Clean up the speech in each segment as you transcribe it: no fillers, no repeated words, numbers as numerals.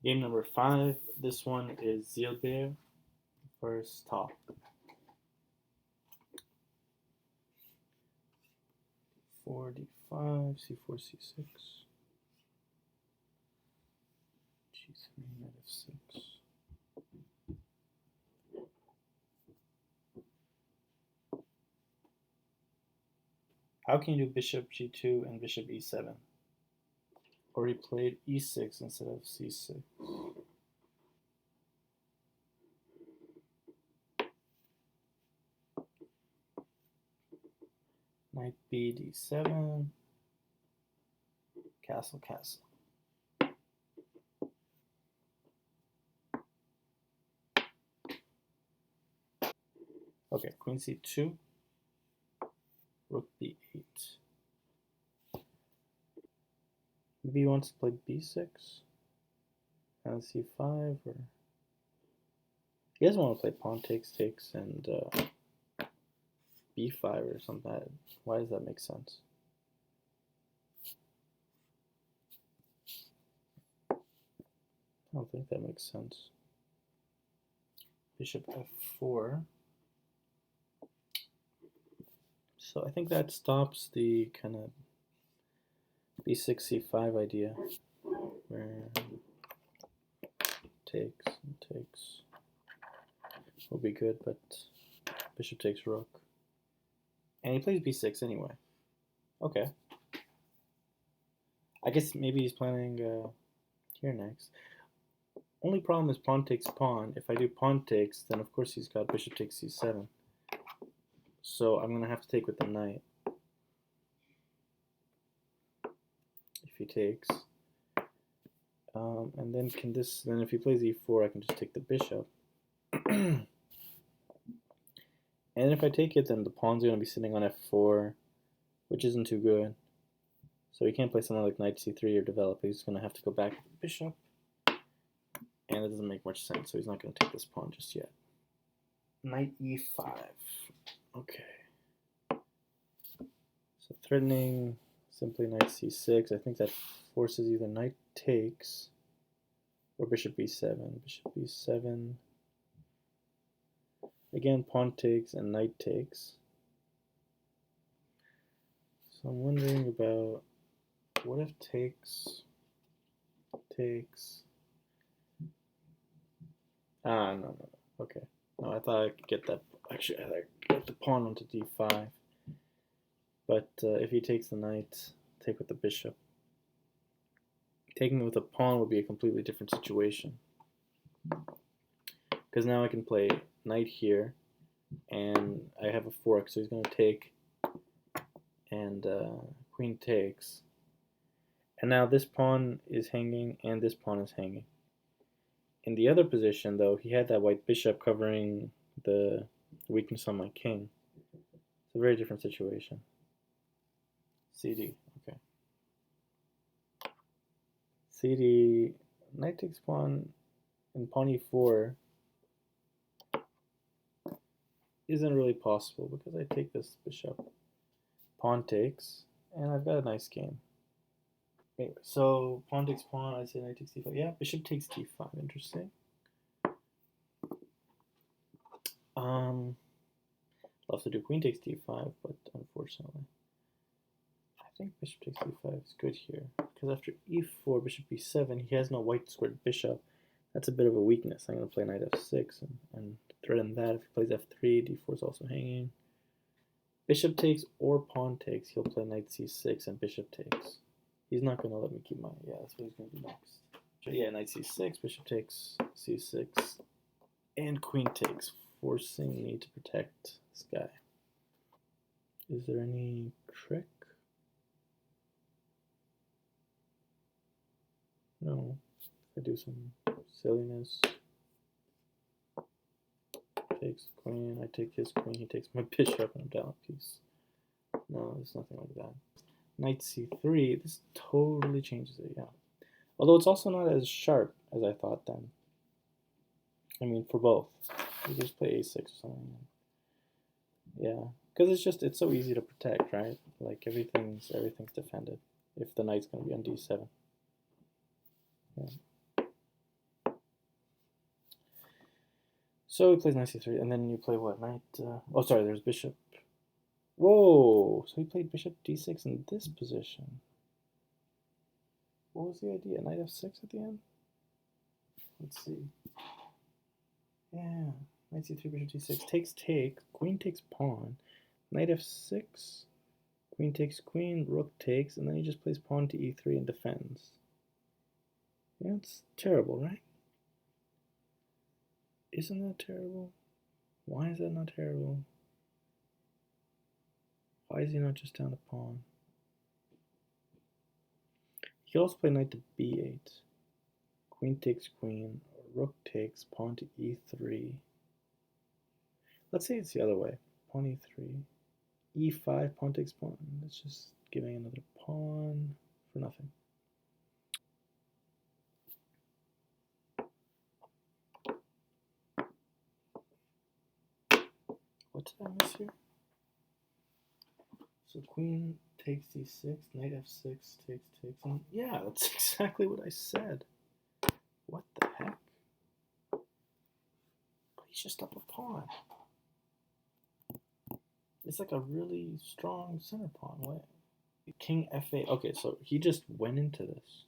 Game number 5. This one is Zilber versus Tal. 45, c4, c6, g3, knight f6. How can you do bishop g2 and bishop e7? Or he played e6 instead of c6. Knight b d7, castle, castle. Okay, queen c2, rook b8. Maybe he wants to play b6 and c5, or he doesn't want to play pawn takes, takes, and b5 or something. Why does that make sense? I don't think that makes sense. Bishop f4. So I think that stops the kind of b6, c5 idea, where takes and takes will be good, but bishop takes rook. And he plays b6 anyway. Okay. I guess maybe he's planning here next. Only problem is pawn takes pawn. If I do pawn takes, then of course he's got bishop takes c7. So I'm going to have to take with the knight. If he takes. And then then if he plays e4, I can just take the bishop. And if I take it, then the pawn's going to be sitting on f4, which isn't too good. So he can't play something like knight c3 or develop. He's going to have to go back to the bishop. And it doesn't make much sense, so he's not going to take this pawn just yet. Knight e5. Okay. So threatening simply knight c6. I think that forces either knight takes or bishop b7. Bishop b7. Again, pawn takes and knight takes. So I'm wondering about what if takes. No. Okay. No, I thought I could get that. Actually, I thought I could get the pawn onto d5. But if he takes the knight, take with the bishop. Taking with a pawn would be a completely different situation. Because now I can play knight here, and I have a fork, so he's going to take, and queen takes. And now this pawn is hanging, and this pawn is hanging. In the other position, though, he had that white bishop covering the weakness on my king. It's a very different situation. CD, okay. CD, knight takes pawn, and pawn e4 isn't really possible because I take this bishop. Pawn takes, and I've got a nice game. Anyway, so pawn takes pawn, I say knight takes d5. Yeah, bishop takes d5, interesting. Love to do queen takes d5, but unfortunately, I think bishop takes d5 is good here. Because after e4, bishop b7, he has no white squared bishop. That's a bit of a weakness. I'm going to play knight f6 and threaten that. If he plays f3, d4 is also hanging. Bishop takes or pawn takes, he'll play knight c6 and bishop takes. He's not going to let me keep my, yeah, that's what he's going to do next. So yeah, knight c6, bishop takes c6, and queen takes, forcing me to protect this guy. Is there any trick? No. I do some silliness. Takes queen, I take his queen, he takes my bishop, and I'm down a piece. No, there's nothing like that. Knight c3, this totally changes it, yeah. Although it's also not as sharp as I thought then. I mean, for both. You just play a6 or something. Yeah, because it's so easy to protect, right? Like everything's defended if the knight's going to be on d7. Yeah. So he plays knight c3, and then you play what? Knight. Oh, sorry, there's bishop. Whoa! So he played bishop d6 in this position. What was the idea? Knight f6 at the end? Let's see. Yeah. Knight c3, bishop d6. Takes take. Queen takes pawn. Knight f6. Queen takes queen. Rook takes. And then he just plays pawn to e3 and defends. Yeah, it's terrible, right? Isn't that terrible? Why is that not terrible? Why is he not just down to pawn? He could also play knight to b8. Queen takes queen. Rook takes. Pawn to e3. Let's say it's the other way. Pawn e3. e5, pawn takes pawn. It's just giving another pawn for nothing. What did I miss here? So queen takes d6, knight f6, takes. And yeah, that's exactly what I said. What the heck? But he's just up a pawn. It's like a really strong center pawn. What? King f8. Okay, so he just went into this.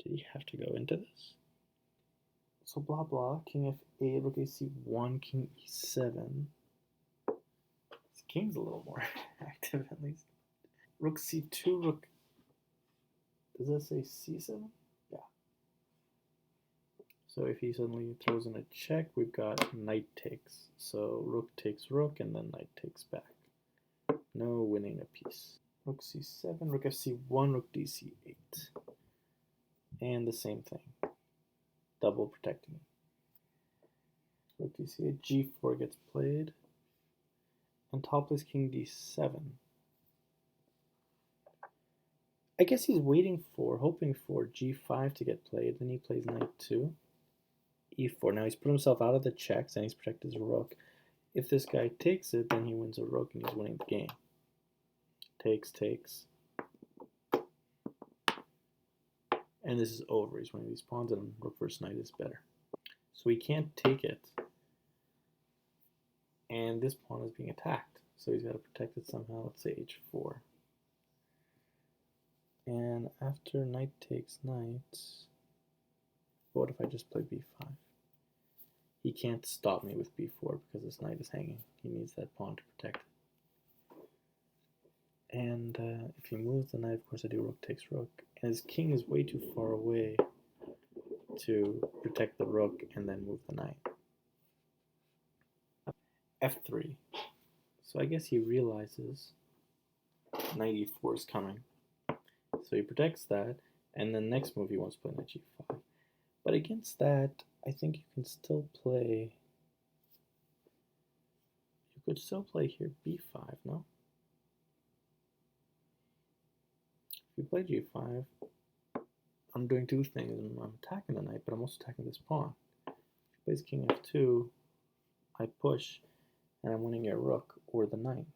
Did he have to go into this? So blah blah. King f8, rook ac1, king e7. His king's a little more active at least. Rook c2, rook. Does that say c7? Yeah. So if he suddenly throws in a check, we've got knight takes. So rook takes rook, and then knight takes back. No winning a piece. Rook c7, rook fc1, rook dc8. And the same thing. Double protecting. Rook dc8, g4 gets played. And top plays king d7. I guess he's hoping for g5 to get played. Then he plays knight 2. e4. Now he's put himself out of the checks and he's protected his rook. If this guy takes it, then he wins a rook and he's winning the game. Takes. And this is over. He's winning these pawns, and rook versus knight is better. So he can't take it. And this pawn is being attacked. So he's got to protect it somehow. Let's say h4. And after knight takes knight, what if I just play b5? He can't stop me with b4 because this knight is hanging. He needs that pawn to protect it. And if he moves the knight, of course I do rook takes rook. And his king is way too far away to protect the rook and then move the knight. f3. So I guess he realizes knight e4 is coming. So he protects that, and then next move he wants to play knight g5. But against that, I think you can still play... You could still play here b5, no? If you play g5, I'm doing two things. I'm attacking the knight, but I'm also attacking this pawn. If he plays king f2, I push, and I'm winning your rook or the knight.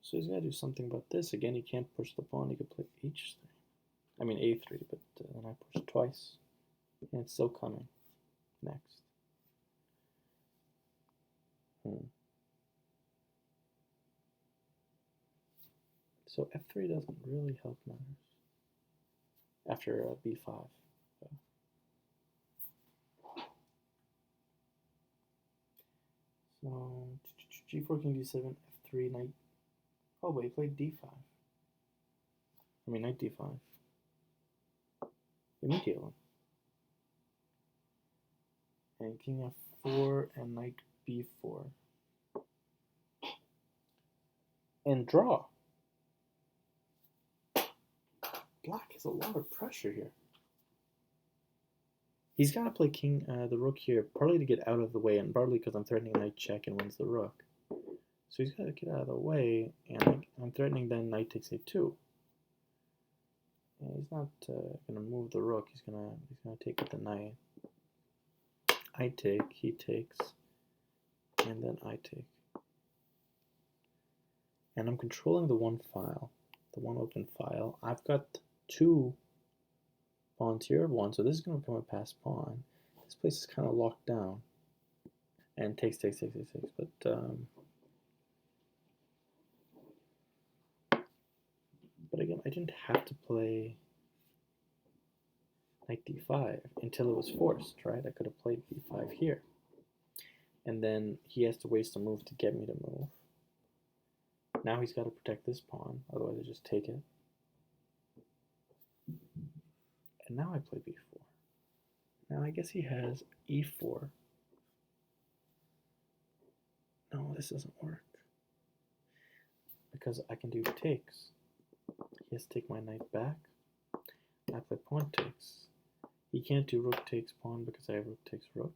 So he's got to do something about this. Again, he can't push the pawn. He could play h3. I mean a3, but then I push twice. And it's still coming. Next. So f3 doesn't really help matters. After b5. So g4, king d7, f3, knight. Oh wait, he played d5. I mean knight d5. Immediately. And king f4 and knight b4. And draw. Black has a lot of pressure here. He's got to play king, the rook here, partly to get out of the way, and partly because I'm threatening knight check and wins the rook. So he's got to get out of the way, and I'm threatening then knight takes a2. And he's not going to move the rook. He's going to take with the knight. I take, he takes, and then I take. And I'm controlling the one file, the one open file. I've got two Pawn tier 1, so this is going to become a passed pawn. This place is kind of locked down. And takes, but again, I didn't have to play knight d5 until it was forced, right? I could have played b5 here. And then he has to waste a move to get me to move. Now he's got to protect this pawn, otherwise I just take it. And now I play b4. Now I guess he has e4. No, this doesn't work. Because I can do takes. He has to take my knight back. I play pawn takes. He can't do rook takes pawn because I have rook takes rook.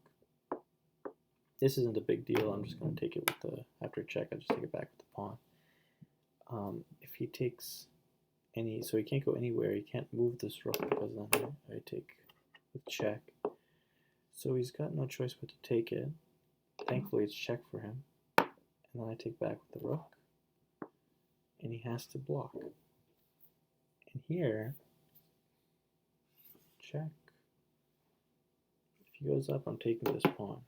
This isn't a big deal. I'm just going to take it with the, after a check, I'll just take it back with the pawn. If he takes any, so he can't go anywhere. He can't move this rook because then I take with check. So he's got no choice but to take it. Thankfully, it's check for him. And then I take back with the rook. And he has to block. And here, check. If he goes up, I'm taking this pawn.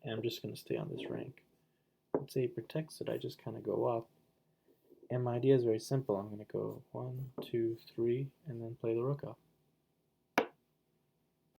And I'm just going to stay on this rank. Let's say he protects it, I just kind of go up. And my idea is very simple. I'm going to go 1, 2, 3, and then play the rook up.